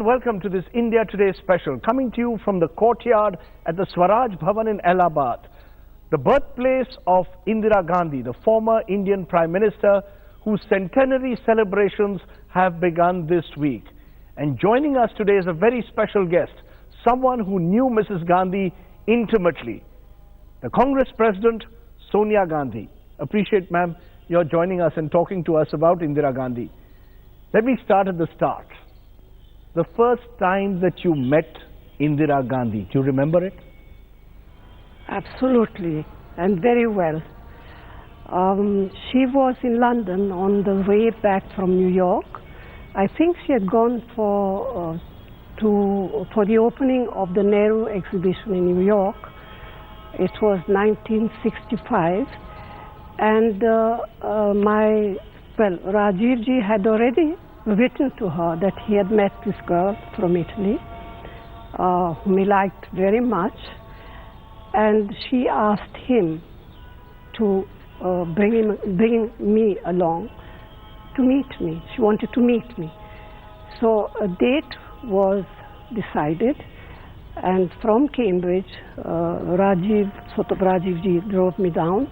welcome to this India Today special, coming to you from the courtyard at the Swaraj Bhavan in Allahabad, the birthplace of Indira Gandhi, the former Indian Prime Minister, whose centenary celebrations have begun this week. And joining us today is a very special guest, someone who knew Mrs. Gandhi intimately, the Congress President, Sonia Gandhi. Appreciate, ma'am, you're joining us and talking to us about Indira Gandhi. Let me start at the start. The first time that you met Indira Gandhi, do you remember it? Absolutely, and very well. She was in London on the way back from New York. I think she had gone for the opening of the Nehru exhibition in New York. It was 1965, and Rajdeep ji had already written to her that he had met this girl from Italy, whom he liked very much, and she asked him to bring me along to meet me. She wanted to meet me. So a date was decided, and from Cambridge, Rajdeep ji drove me down,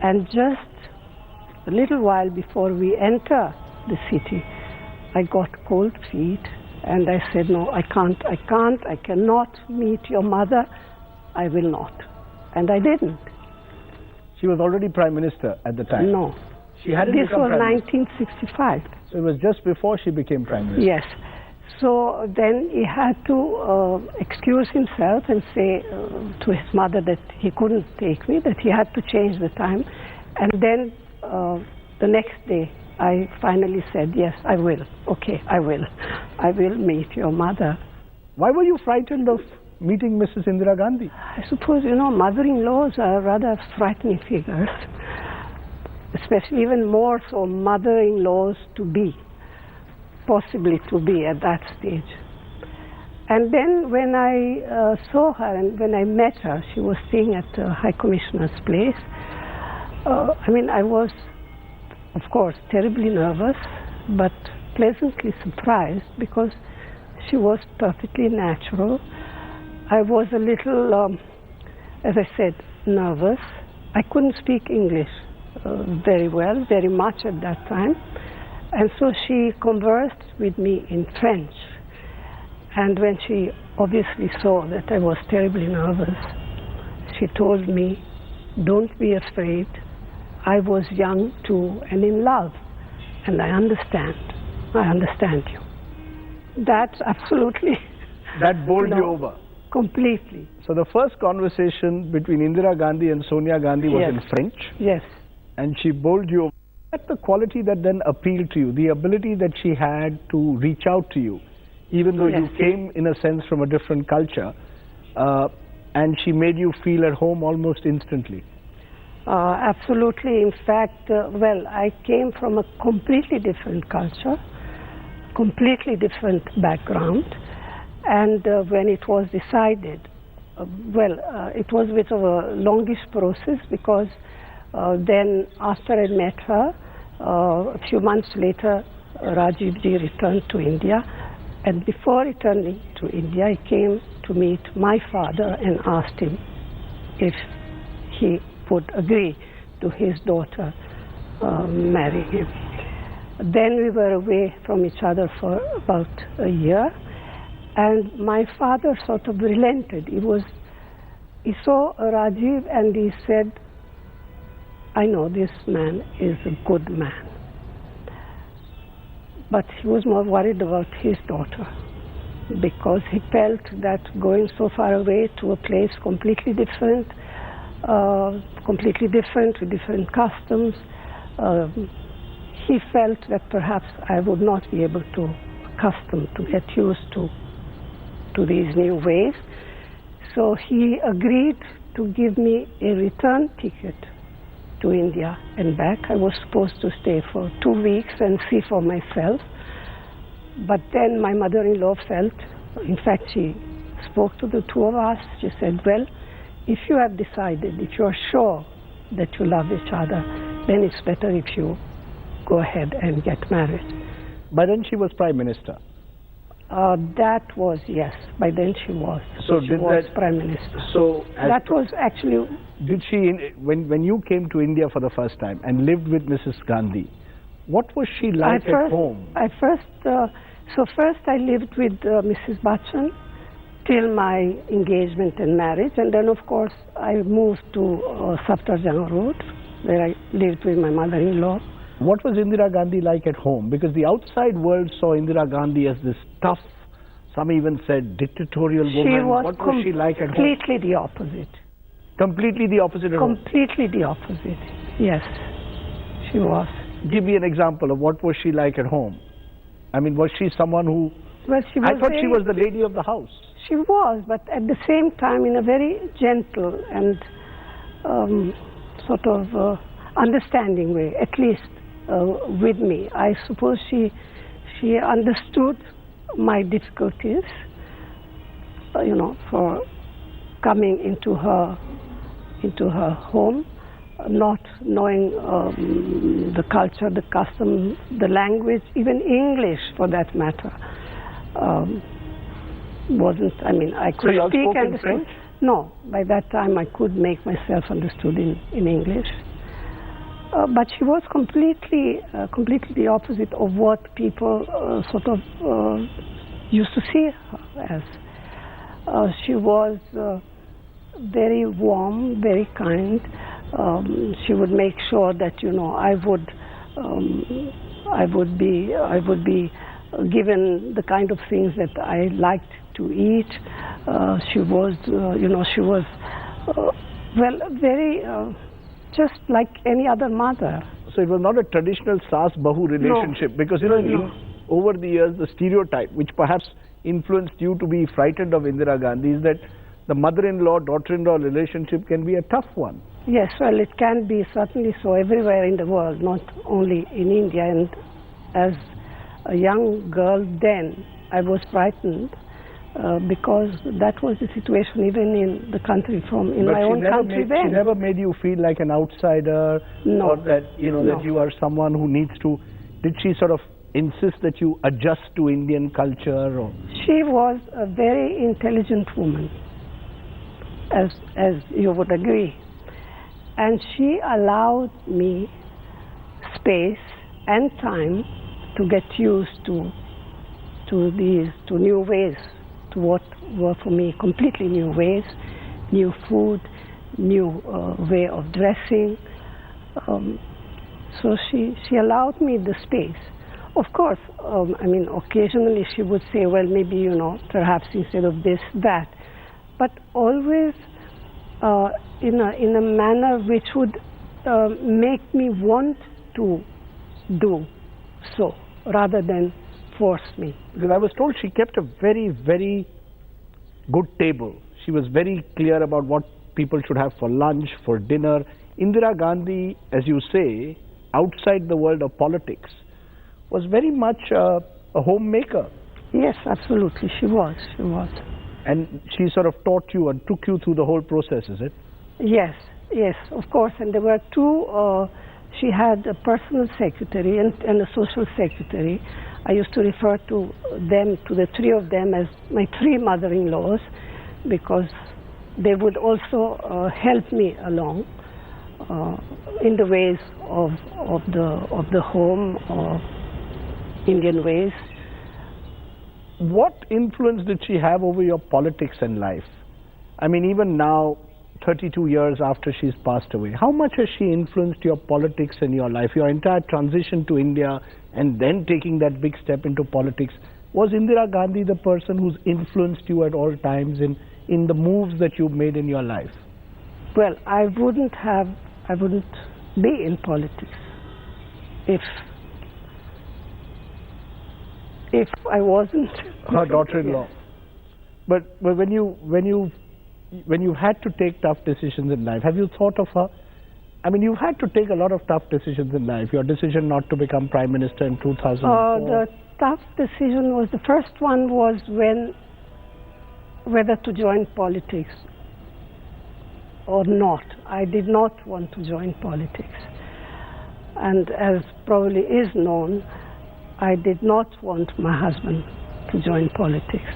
and just a little while before we enter the city, I got cold feet, and I said, no, I cannot meet your mother, I will not. And I didn't. She was already Prime Minister at the time? No. She hadn't This become was Prime Minister. 1965. So it was just before she became Prime Minister? Yes. So then he had to excuse himself and say to his mother that he couldn't take me, that he had to change the time. And then the next day, I finally said, yes, I will. Okay, I will. I will meet your mother. Why were you frightened of meeting Mrs. Indira Gandhi? I suppose, mother-in-laws are rather frightening figures, especially even more so mother-in-laws to be, possibly to be at that stage. And then when I saw her and when I met her, she was staying at the High Commissioner's place. I was, of course, terribly nervous, but pleasantly surprised because she was perfectly natural. I was a little, as I said, nervous. I couldn't speak English very well, very much at that time. And so she conversed with me in French. And when she obviously saw that I was terribly nervous, she told me, don't be afraid. I was young too and in love, and I understand you. That's absolutely... That bowled you over? Completely. So the first conversation between Indira Gandhi and Sonia Gandhi was in French? Yes. And she bowled you over. That's the quality that then appealed to you, the ability that she had to reach out to you, even though you came, in a sense, from a different culture, and she made you feel at home almost instantly. Absolutely. In fact, I came from a completely different culture, completely different background, and when it was decided, it was a bit of a longish process because then after I met her, a few months later, Rajdeep ji returned to India, and before returning to India, I came to meet my father and asked him if he would agree to his daughter marrying him. Then we were away from each other for about a year, and my father sort of relented. He saw Rajiv and he said, I know this man is a good man. But he was more worried about his daughter because he felt that going so far away to a place completely different with different customs, he felt that perhaps I would not be able to get used to these new ways. So he agreed to give me a return ticket to India and back. I was supposed to stay for 2 weeks and see for myself. But then my mother-in-law felt, in fact, she spoke to the two of us. She said, well, if you have decided, if you are sure that you love each other, then it's better if you go ahead and get married. By then she was Prime Minister. That was, yes. By then she was. So she did was that- Prime Minister. So That was actually, did she, when you came to India for the first time and lived with Mrs. Gandhi, what was she like at home? First I lived with Mrs. Bachchan till my engagement and marriage, and then of course I moved to Safdarjung Road, where I lived with my mother-in-law. What was Indira Gandhi like at home? Because the outside world saw Indira Gandhi as this tough, some even said dictatorial woman. What was she like at home? Completely the opposite. Completely the opposite at home? Completely the opposite, yes, she was. Give me an example of what was she like at home. I mean, was she someone who... Well, she was I thought she was the lady of the house. She was, but at the same time in a very gentle and sort of understanding way, at least with me. I suppose she understood my difficulties, for coming into her home, not knowing the culture, the custom, the language, even English for that matter. I could So you all speak spoke and in understand. French? No, by that time I could make myself understood in English. But she was completely the opposite of what people used to see her as. She was very warm, very kind. She would make sure that I would be given the kind of things that I liked to eat. She was very just like any other mother. So it was not a traditional Saas-Bahu relationship, No. because over the years the stereotype, which perhaps influenced you to be frightened of Indira Gandhi, is that the mother-in-law, daughter-in-law relationship can be a tough one. Yes, well, it can be certainly so everywhere in the world, not only in India. And as a young girl then, I was frightened because that was the situation even in the country, my own country then. She never made you feel like an outsider? No. Or that, No. that you are someone who needs to... Did she sort of insist that you adjust to Indian culture? Or? She was a very intelligent woman, as you would agree. And she allowed me space and time to get used to new ways, to what were for me completely new ways, new food, new way of dressing. So she allowed me the space. Of course, occasionally she would say, well, maybe, perhaps instead of this, that. But always in a manner which would make me want to do so, rather than force me. Because I was told she kept a very, very good table. She was very clear about what people should have for lunch, for dinner. Indira Gandhi, as you say, outside the world of politics, was very much a homemaker. Yes, absolutely, she was. And she sort of taught you and took you through the whole process, is it? Yes, of course. And there were two, she had a personal secretary and a social secretary. I used to refer to the three of them as my three mother-in-laws, because they would also help me along in the ways of the home, or Indian ways. What influence did she have over your politics and life? I mean, even now, 32 years after she's passed away, how much has she influenced your politics and your life, your entire transition to India and then taking that big step into politics? Was Indira Gandhi the person who's influenced you at all times in the moves that you've made in your life? Well, I wouldn't be in politics if I wasn't her daughter-in-law. But when you had to take tough decisions in life, have you thought of her? I mean, you had to take a lot of tough decisions in life. Your decision not to become Prime Minister in 2004. The tough decision was, the first one was whether to join politics or not. I did not want to join politics. And as probably is known, I did not want my husband to join politics.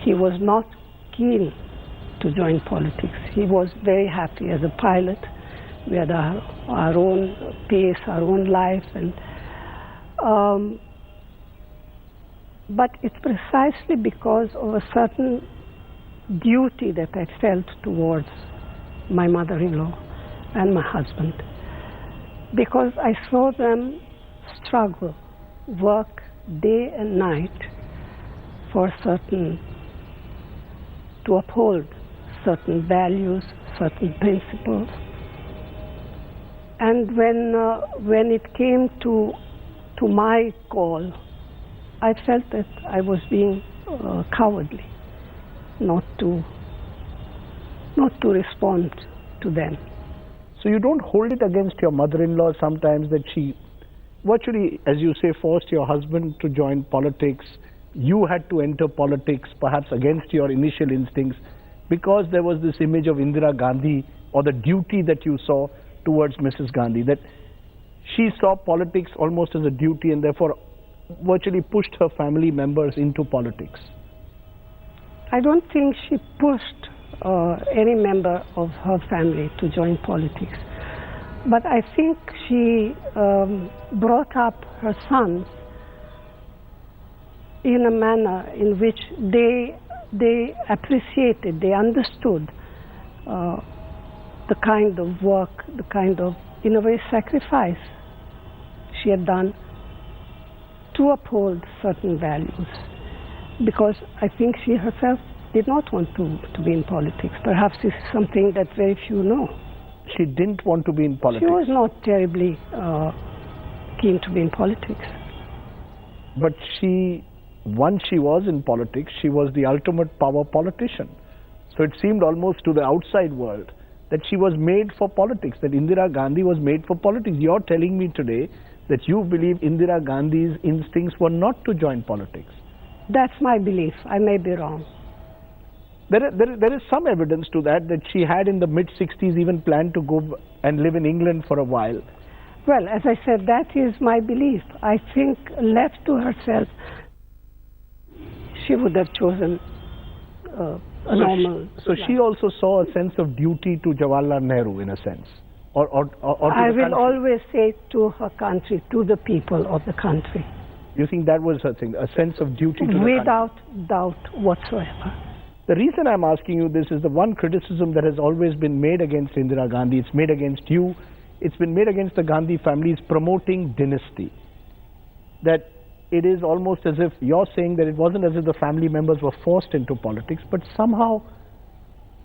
He was not keen to join politics. He was very happy as a pilot. We had our own pace, our own life, and but it's precisely because of a certain duty that I felt towards my mother-in-law and my husband, because I saw them struggle, work day and night to uphold certain values, certain principles. And when it came to my call, I felt that I was being cowardly not to respond to them. So you don't hold it against your mother-in-law sometimes that she virtually, as you say, forced your husband to join politics. You had to enter politics perhaps against your initial instincts because there was this image of Indira Gandhi, or the duty that you saw towards Mrs. Gandhi, that she saw politics almost as a duty and therefore virtually pushed her family members into politics. I don't think she pushed any member of her family to join politics. But I think she brought up her sons in a manner in which they appreciated, they understood the kind of work, the kind of, in a way, sacrifice she had done to uphold certain values. Because I think she herself did not want to be in politics. Perhaps this is something that very few know. She didn't want to be in politics? She was not terribly keen to be in politics. But once she was in politics, she was the ultimate power politician. So it seemed almost to the outside world that she was made for politics, that Indira Gandhi was made for politics. You're telling me today that you believe Indira Gandhi's instincts were not to join politics. That's my belief. I may be wrong. There is some evidence to that she had in the mid-60s even planned to go and live in England for a while. Well, as I said, that is my belief. I think left to herself, she would have chosen a normal So life. she also saw a sense of duty to Jawaharlal Nehru in a sense? Or to I the will country? always say to her country, to the people of the country. You think that was her thing, a sense of duty to the country? Without doubt whatsoever. The reason I'm asking you this is the one criticism that has always been made against Indira Gandhi, it's made against you, it's been made against the Gandhi family, is promoting dynasty. That it is almost as if you're saying that it wasn't as if the family members were forced into politics, but somehow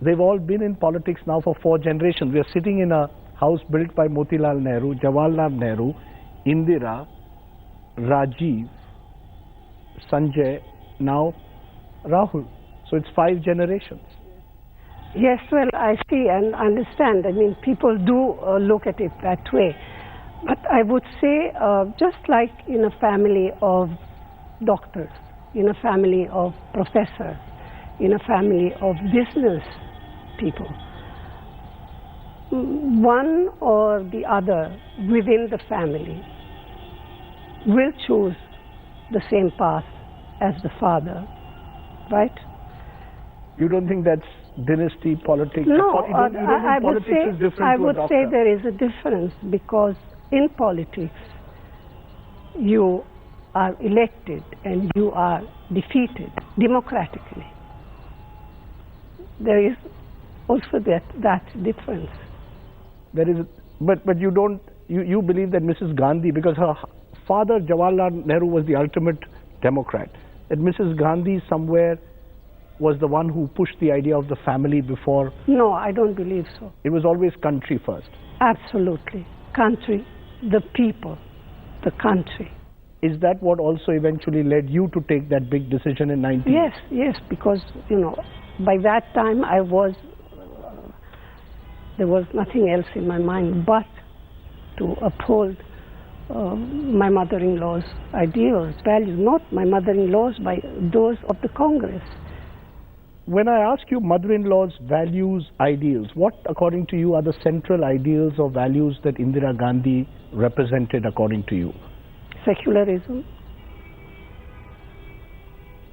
they've all been in politics now for 4 generations. We are sitting in a house built by Motilal Nehru, Jawaharlal Nehru, Indira, Rajiv, Sanjay, now Rahul. So it's 5 generations. Yes, well, I see and understand. I mean, people do look at it that way. But I would say, just like in a family of doctors, in a family of professors, in a family of business people, one or the other within the family will choose the same path as the father, right? You don't think that's dynasty politics? No, I would say there is a difference, because in politics you are elected and you are defeated democratically. There is also that difference. There is, but you don't. You believe that Mrs. Gandhi, because her father Jawaharlal Nehru was the ultimate Democrat, that Mrs. Gandhi somewhere was the one who pushed the idea of the family before? No, I don't believe so. It was always country first? Absolutely. Country, the people, the country. Is that what also eventually led you to take that big decision in 19? Yes, because, by that time there was nothing else in my mind but to uphold my mother-in-law's ideals, values, not my mother-in-law's, but those of the Congress. When I ask you mother-in-law's values, ideals, what according to you are the central ideals or values that Indira Gandhi represented according to you? Secularism,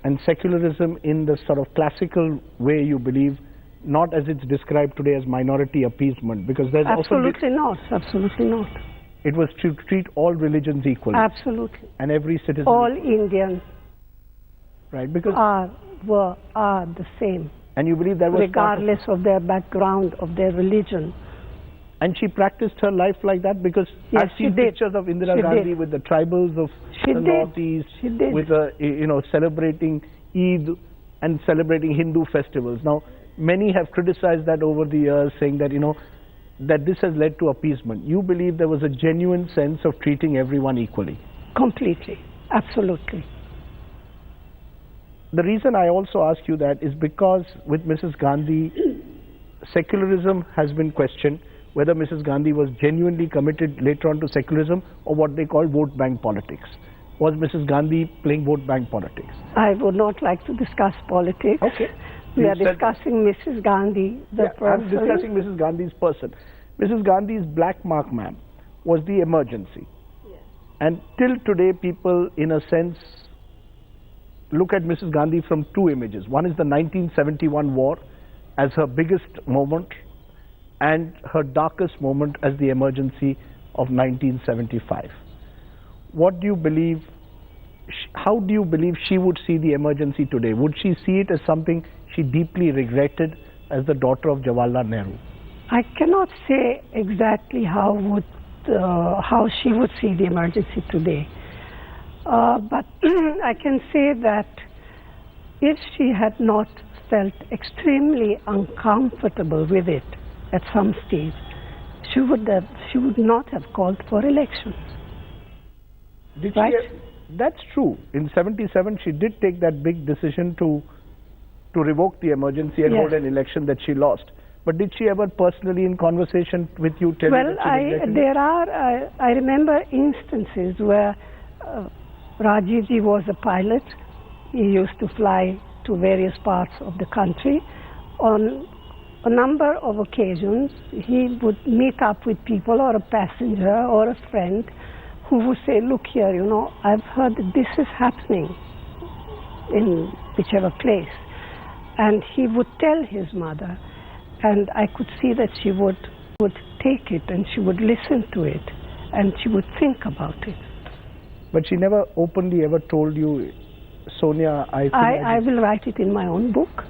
and secularism in the sort of classical way you believe, not as it's described today as minority appeasement, because there's Absolutely not. Absolutely not. It was to treat all religions equally. Absolutely. And every citizen. All Indians Right, because. are the same. And you believe that was. Regardless of their background, of their religion. And she practiced her life like that, because Yes, I've seen pictures of Indira Gandhi with the tribals of the Northeast, with celebrating Eid and celebrating Hindu festivals. Now, many have criticized that over the years, saying that that this has led to appeasement. You believe there was a genuine sense of treating everyone equally? Completely, absolutely. The reason I also ask you that is because with Mrs. Gandhi, secularism has been questioned, whether Mrs. Gandhi was genuinely committed later on to secularism or what they call vote bank politics. Was Mrs. Gandhi playing vote bank politics? I would not like to discuss politics. Okay. We are discussing Mrs. Gandhi, the person. I'm discussing Mrs. Gandhi's person. Mrs. Gandhi's black mark, ma'am, was the emergency. Yes. And till today, people, in a sense, look at Mrs. Gandhi from two images. One is the 1971 war as her biggest moment, and her darkest moment as the emergency of 1975. What do you believe, how do you believe she would see the emergency today? Would she see it as something she deeply regretted as the daughter of Jawaharlal Nehru? I cannot say exactly how she would see the emergency today. But I can say that if she had not felt extremely uncomfortable with it, at some stage, she would not have called for elections. Right? That's true. In 77, she did take that big decision to revoke the emergency and hold an election that she lost. But did she ever personally, in conversation with you, tell you that I remember instances where Rajdeep ji was a pilot. He used to fly to various parts of the country. On a number of occasions, he would meet up with people or a passenger or a friend who would say, look here, I've heard that this is happening in whichever place. And he would tell his mother, and I could see that she would take it and she would listen to it and she would think about it. But she never openly ever told you, Sonia, I will write it in my own book.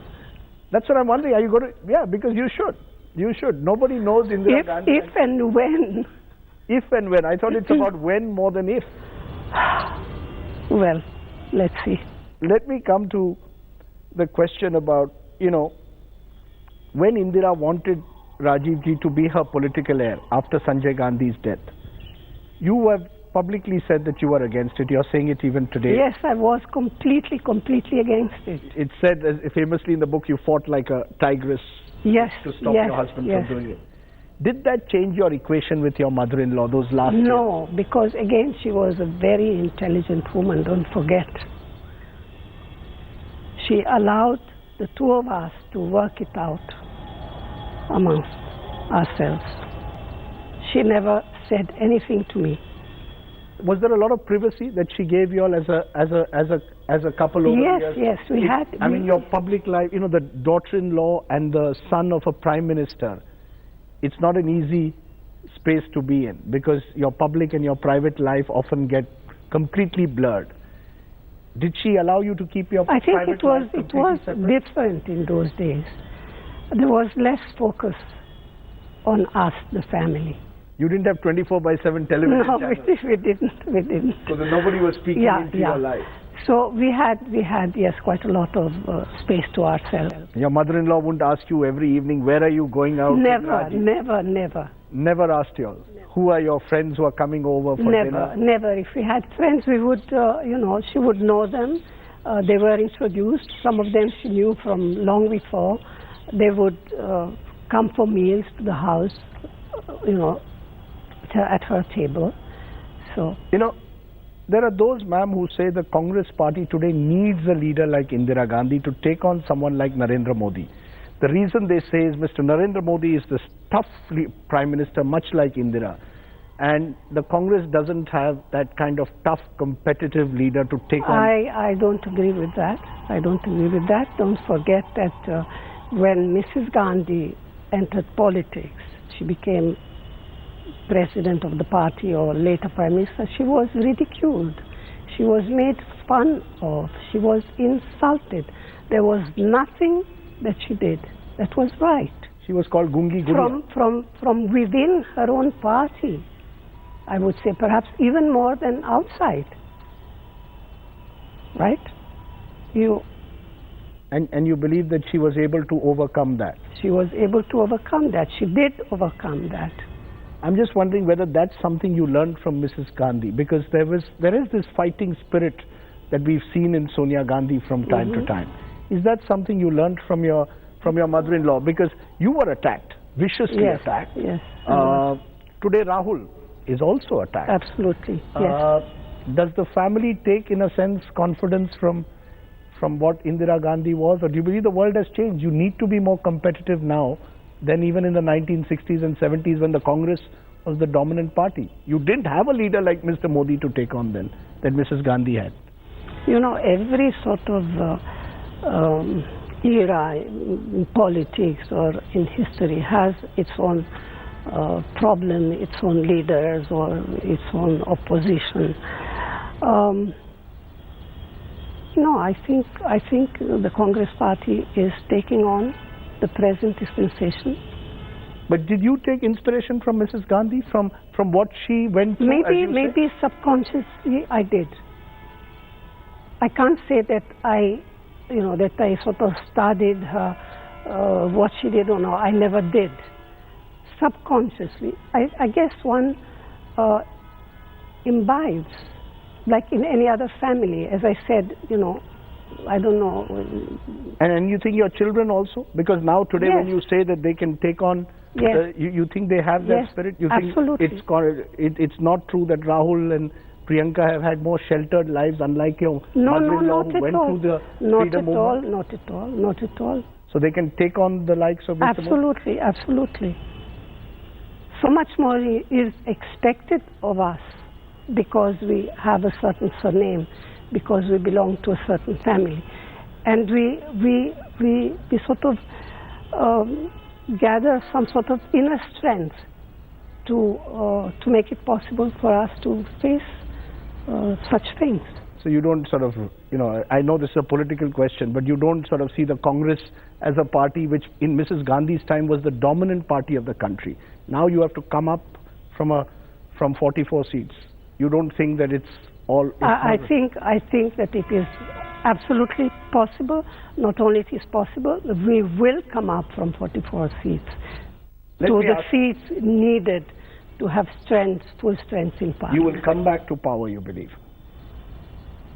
That's what I'm wondering. Are you going to? Yeah, because you should. You should. Nobody knows Indira Gandhi. If and when. If and when. I thought it's about when more than if. Well, let's see. Let me come to the question about, when Indira wanted Rajiv ji to be her political heir after Sanjay Gandhi's death. You have publicly said that you were against it. You're saying it even today. Yes, I was completely against it. It's said famously in the book, you fought like a tigress to stop your husband from doing it. Did that change your equation with your mother-in-law those last years? No, because again, she was a very intelligent woman, don't forget. She allowed the two of us to work it out amongst ourselves. She never said anything to me. Was there a lot of privacy that she gave you all as a couple over the years? Yes, we had. I mean, your public life, the daughter-in-law and the son of a prime minister, it's not an easy space to be in, because your public and your private life often get completely blurred. Did she allow you to keep your private life completely separate? It was different in those days. There was less focus on us, the family. You didn't have 24/7 television channels? No, we didn't. So nobody was speaking into your life? So we had, yes, quite a lot of space to ourselves. Your mother-in-law wouldn't ask you every evening, where are you going out? Never. Never asked you? Who are your friends who are coming over for dinner? Never. If we had friends, we would, she would know them. They were introduced. Some of them she knew from long before. They would come for meals to the house, at her table. So there are those, ma'am, who say the Congress party today needs a leader like Indira Gandhi to take on someone like Narendra Modi. The reason they say is Mr. Narendra Modi is this tough prime minister, much like Indira. and the Congress doesn't have that kind of tough, competitive leader to take on. I don't agree with that. I don't agree with that. Don't forget that when Mrs. Gandhi entered politics, she became president of the party or later prime minister, she was ridiculed. She was made fun of. She was insulted. There was nothing that she did that was right. She was called Gungi Guriya. From within her own party, I would say perhaps even more than outside. Right? And you believe that she was able to overcome that? She was able to overcome that. She did overcome that. I'm just wondering whether that's something you learned from Mrs. Gandhi, because there is this fighting spirit that we've seen in Sonia Gandhi from time to time. Is that something you learned from your mother-in-law? Because you were attacked, viciously attacked. Yes. Today Rahul is also attacked. Absolutely. Yes. Does the family take, in a sense, confidence from what Indira Gandhi was, or do you believe the world has changed? You need to be more competitive now than even in the 1960s and 70s when the Congress was the dominant party. You didn't have a leader like Mr. Modi to take on then, that Mrs. Gandhi had. You know, every sort of era in politics or in history has its own problem, its own leaders or its own opposition. No, I think the Congress party is taking on the present dispensation. But did you take inspiration from Mrs. Gandhi, from what she went through? Maybe subconsciously I did. I can't say that I sort of studied her, what she did or no. I never did. Subconsciously, I guess one imbibes, like in any other family. As I said, I don't know. And you think your children also? Because now today when you say that they can take on, you think they have that spirit? You think absolutely. It's not true that Rahul and Priyanka have had more sheltered lives, unlike your mother-in-law who went through the freedom movement? Not at all. So they can take on the likes of Mr. Modi? Absolutely. So much more is expected of us because we have a certain surname, because we belong to a certain family, and we sort of gather some sort of inner strength to make it possible for us to face such things. So you don't sort of, I know this is a political question, but you don't sort of see the Congress as a party which in Mrs. Gandhi's time was the dominant party of the country. Now you have to come up from 44 seats. You don't think that it's all... I think that it is absolutely possible. Not only it is possible, we will come up from 44 seats to the seats needed to have strength, full strength in power. You will come back to power, you believe?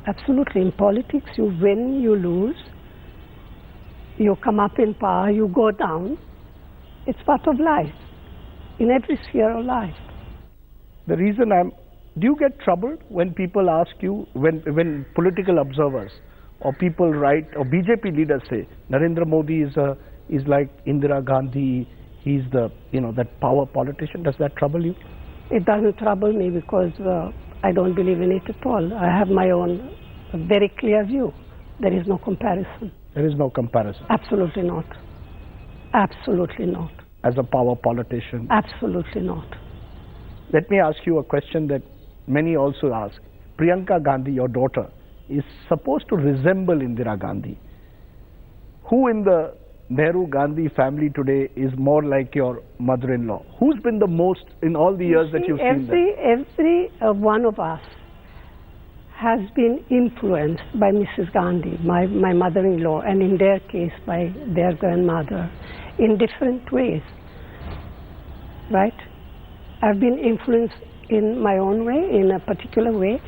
Absolutely. In politics, you win, you lose. You come up in power, you go down. It's part of life, in every sphere of life. The reason do you get troubled when people ask you, when political observers or people write, or BJP leaders say, Narendra Modi is like Indira Gandhi, he's the, that power politician? Does that trouble you? It doesn't trouble me because I don't believe in it at all. I have my own very clear view. There is no comparison. There is no comparison? Absolutely not. Absolutely not. As a power politician? Absolutely not. Let me ask you a question that many also ask. Priyanka Gandhi, your daughter, is supposed to resemble Indira Gandhi. Who in the Nehru-Gandhi family today is more like your mother-in-law? Who's been the most in all the years that you've seen them? Every one of us has been influenced by Mrs. Gandhi, my mother-in-law, and in their case by their grandmother, in different ways, right? I've been influenced in my own way, in a particular way,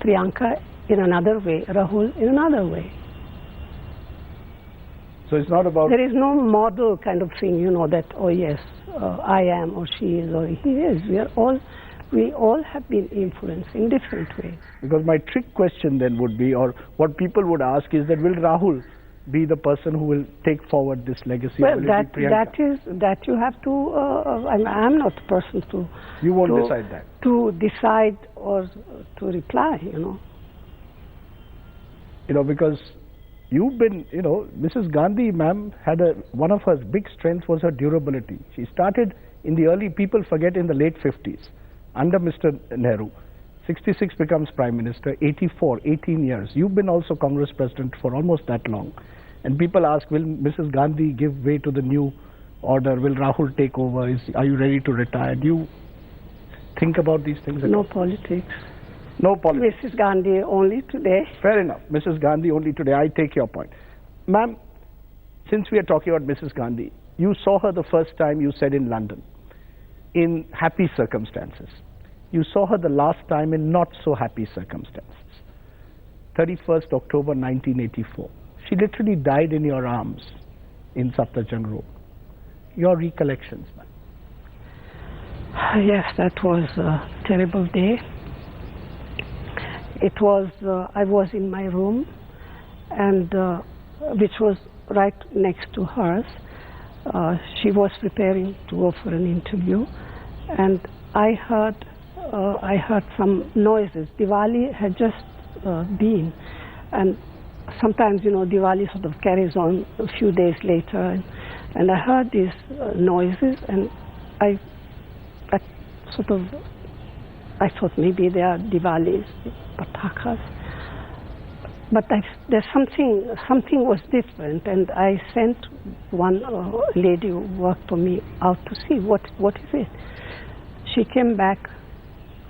Priyanka in another way, Rahul in another way. So it's not about... There is no model kind of thing, that, oh yes, I am, or she is, or he is. We all have been influenced in different ways. Because my trick question then would be, or what people would ask is that, will Rahul be the person who will take forward this legacy? Well, Will it that be Priyanka? that you have to. I'm not the person to. You won't to, decide that. To decide or to reply, you know. You know, because you've been, you know, Mrs. Gandhi, ma'am, had one of her big strengths was her durability. She started in the early, people forget, in the late 50s, under Mr. Nehru. 66 becomes Prime Minister, 84, 18 years. You've been also Congress President for almost that long. And people ask, will Mrs. Gandhi give way to the new order? Will Rahul take over? Are you ready to retire? Do you think about these things? No politics. No politics. Mrs. Gandhi only today. Fair enough. Mrs. Gandhi only today. I take your point. Ma'am, since we are talking about Mrs. Gandhi, you saw her the first time, you said, in London, in happy circumstances. You saw her the last time in not so happy circumstances. 31st October 1984. She literally died in your arms in Safdarjung Road. Your recollections, ma'am? Yes, that was a terrible day. It was, I was in my room, and which was right next to hers. She was preparing to go for an interview, and I heard some noises. Diwali had just been, and sometimes, you know, Diwali sort of carries on a few days later, and I heard these noises, and I thought maybe they are Diwali's patakas, but there's something was different, and I sent one lady who worked for me out to see what is it. She came back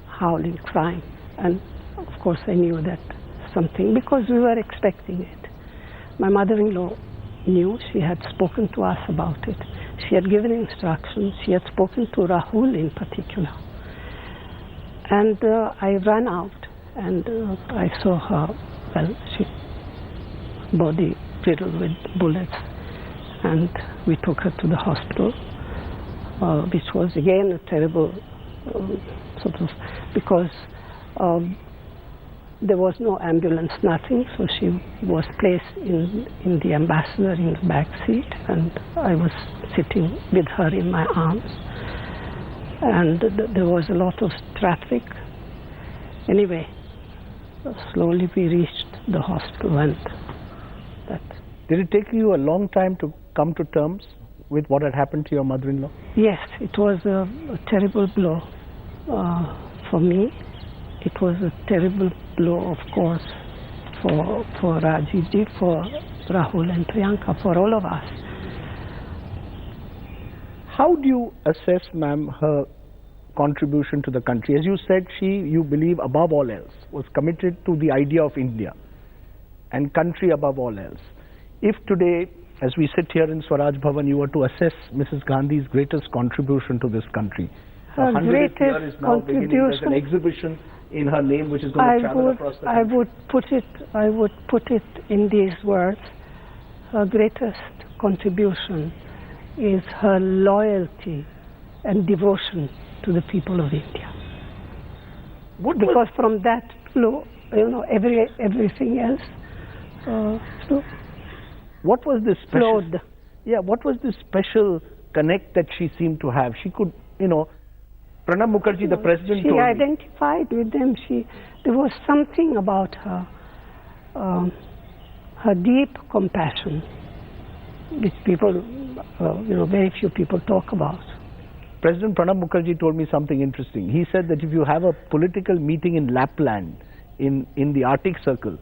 howling, crying, and of course I knew that something, because we were expecting it. My mother-in-law knew. She had spoken to us about it. She had given instructions. She had spoken to Rahul in particular. And I ran out, and I saw her, well, she body riddled with bullets, and we took her to the hospital, which was again a terrible sort of, because there was no ambulance, nothing, so she was placed in the ambassador in the back seat, and I was sitting with her in my arms, and there was a lot of traffic. Anyway, slowly we reached the hospital, and that. Did it take you a long time to come to terms with what had happened to your mother-in-law? Yes, it was a terrible blow for me. It was a terrible blow, of course, for Rajdeep, for Rahul and Priyanka, for all of us. How do you assess, ma'am, her contribution to the country? As you said, you believe, above all else, was committed to the idea of India and country above all else. If today, as we sit here in Swaraj Bhavan, you were to assess Mrs. Gandhi's greatest contribution to this country, her greatest is now beginning. There's an exhibition in her name which is going to travel across the country. I would put it in these words. Her greatest contribution is her loyalty and devotion to the people of India. Because from that flow, you know, everything else what was this special? flowed. Yeah, what was this special connect that she seemed to have? She could, you know, Pranab Mukherjee, the president, she told me. identified with them. There was something about her, her deep compassion, which people, you know, very few people talk about. President Pranab Mukherjee told me something interesting. He said that if you have a political meeting in Lapland, in the Arctic Circle,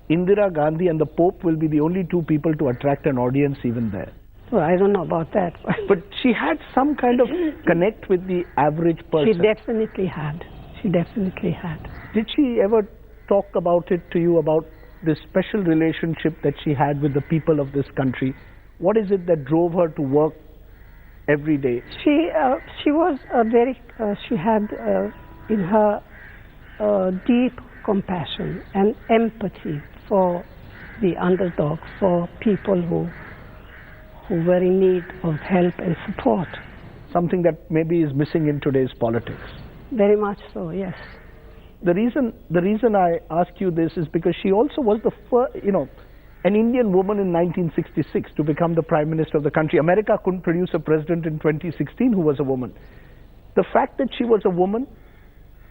Indira Gandhi and the Pope will be the only two people to attract an audience even there. Well, I don't know about that. But she had some kind of connect with the average person. She definitely had. She definitely had. Did she ever talk about it to you, about this special relationship that she had with the people of this country? What is it that drove her to work every day? She was she had in her deep compassion and empathy for the underdog, for people who were in need of help and support. Something that maybe is missing in today's politics. Very much so, yes. The reason I ask you this is because she also was the first, you know, an Indian woman in 1966 to become the Prime Minister of the country. America couldn't produce a president in 2016 who was a woman. The fact that she was a woman,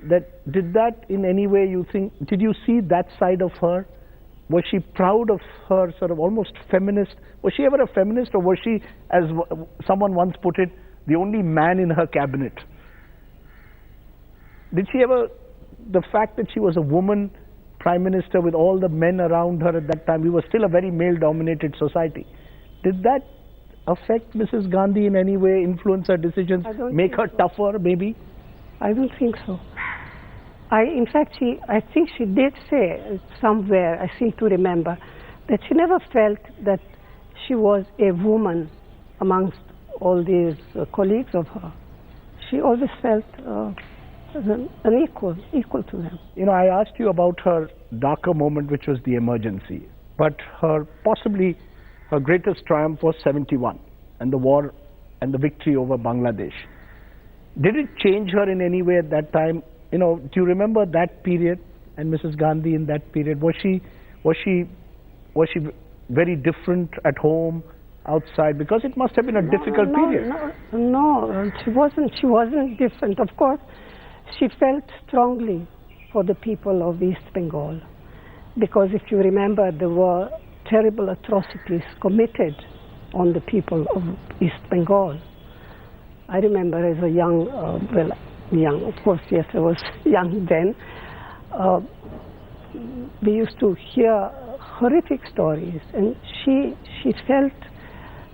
did that in any way, you think, did you see that side of her? Was she proud of her sort of almost feminist? Was she ever a feminist, or was she, as someone once put it, the only man in her cabinet? Did she ever, the fact that she was a woman Prime Minister with all the men around her at that time, we were still a very male-dominated society. Did that affect Mrs. Gandhi in any way, influence her decisions, make her tougher maybe? I don't think so. In fact, I think she did say somewhere, I seem to remember, that she never felt that she was a woman amongst all these colleagues of her. She always felt an equal to them. You know, I asked you about her darker moment, which was the emergency, but possibly her greatest triumph was 71 and the war and the victory over Bangladesh. Did it change her in any way at that time? You know, do you remember that period and Mrs. Gandhi in that period? Was she very different at home, outside? Because it must have been a difficult period. No, she wasn't different. Of course, she felt strongly for the people of East Bengal, because if you remember, there were terrible atrocities committed on the people of East Bengal. I remember as a young, of course, yes, I was young then, we used to hear horrific stories, and she felt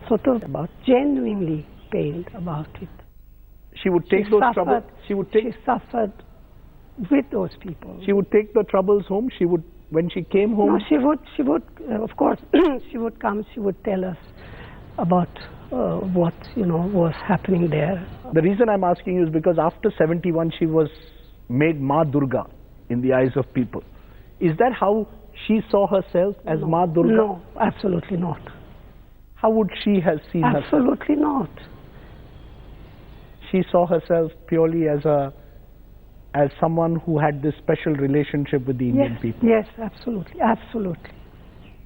sort of genuinely pained about it. She would take those troubles. She suffered with those people. She would take the troubles home. She would, when she came home. No, she would. Of course, she would come. She would tell us about what was happening there. The reason I'm asking you is because after 71, she was made Ma Durga in the eyes of people. Is that how she saw herself, as Ma Durga? No, absolutely not. How would she have seen herself? Absolutely not. She saw herself purely as someone who had this special relationship with the Indian people. Yes, absolutely, absolutely.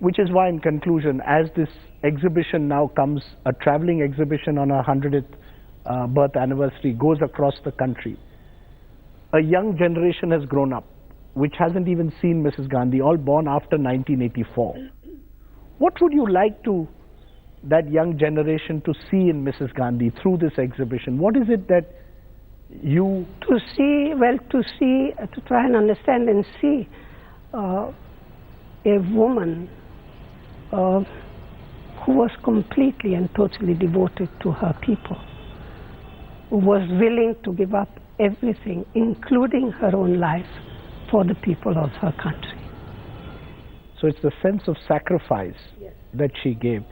Which is why, in conclusion, as this exhibition now comes, a traveling exhibition on her 100th birth anniversary goes across the country, a young generation has grown up, which hasn't even seen Mrs. Gandhi, all born after 1984. What would you like that young generation to see in Mrs. Gandhi through this exhibition? What is it that you... To try and understand and see a woman who was completely and totally devoted to her people, who was willing to give up everything, including her own life, for the people of her country. So it's the sense of sacrifice that she gave.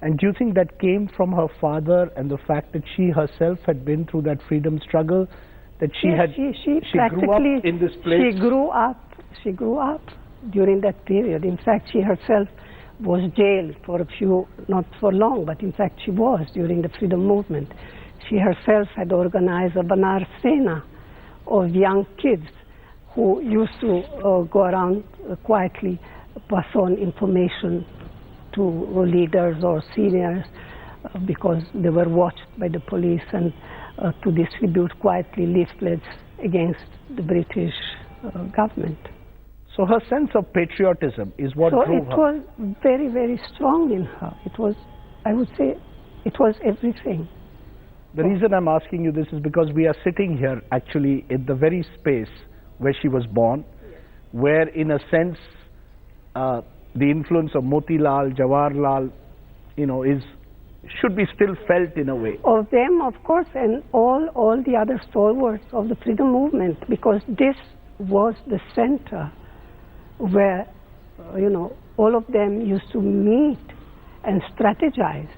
And do you think that came from her father, and the fact that she herself had been through that freedom struggle, that she grew up in this place? She grew up during that period. In fact, she herself was jailed for not for long, but in fact she was during the freedom movement. She herself had organized a Banar Sena of young kids who used to go around quietly, pass on information to leaders or seniors because they were watched by the police, and to distribute quietly leaflets against the British government. So her sense of patriotism is what drove her. So it was very, very strong in her. It was, I would say, it was everything. The reason I'm asking you this is because we are sitting here actually in the very space where she was born, where in a sense the influence of Motilal, Jawaharlal, should be still felt in a way. Of them, of course, and all the other stalwarts of the freedom movement, because this was the center where, all of them used to meet and strategize.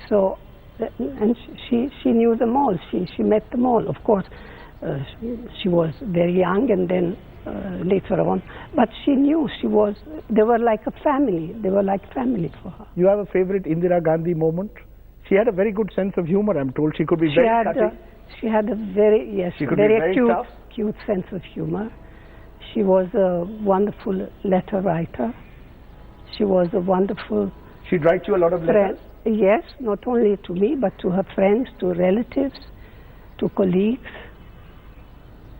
So, and she knew them all. She met them all. Of course, she was very young, and then later on, but she knew they were like a family. They were like family for her. You have a favorite Indira Gandhi moment? She had a very good sense of humor, I'm told. She could be very cutting. She had a very cute sense of humor. She was a wonderful letter writer. She was a wonderful She'd write you a lot of letters? friend. Yes, not only to me, but to her friends, to relatives, to colleagues.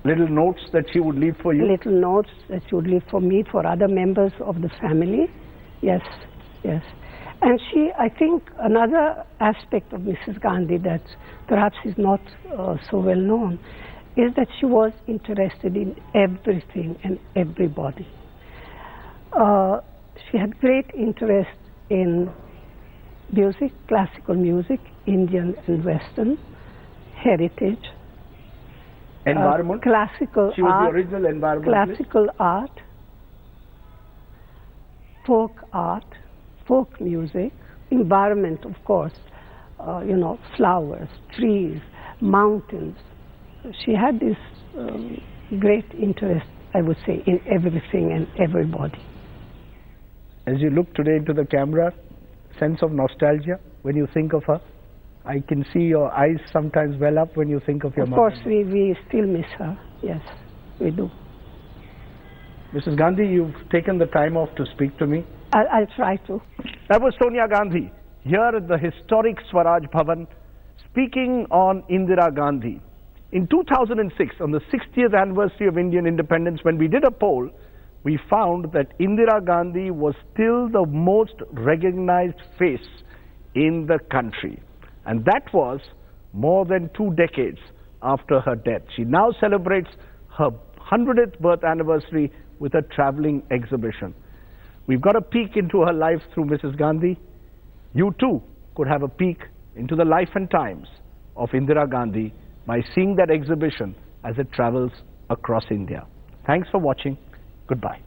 Little notes that she would leave for you? Little notes that she would leave for me, for other members of the family. Yes, yes. And she, I think, another aspect of Mrs. Gandhi that perhaps is not so well known is that she was interested in everything and everybody. She had great interest in music, classical music, Indian and Western, heritage, Environment? classical She was art, the original environmentalist? classical art, folk music, environment, of course, you know, flowers, trees, mountains. She had this great interest, I would say, in everything and everybody. As you look today into the camera, sense of nostalgia when you think of her? I can see your eyes sometimes well up when you think of your mother. Of course, we still miss her. Yes, we do. Mrs. Gandhi, you've taken the time off to speak to me. I'll try to. That was Sonia Gandhi here at the historic Swaraj Bhavan speaking on Indira Gandhi. In 2006, on the 60th anniversary of Indian independence, when we did a poll, we found that Indira Gandhi was still the most recognized face in the country. And that was more than 2 decades after her death. She now celebrates her 100th birth anniversary with a traveling exhibition. We've got a peek into her life through Mrs. Gandhi. You too could have a peek into the life and times of Indira Gandhi by seeing that exhibition as it travels across India. Thanks for watching. Goodbye.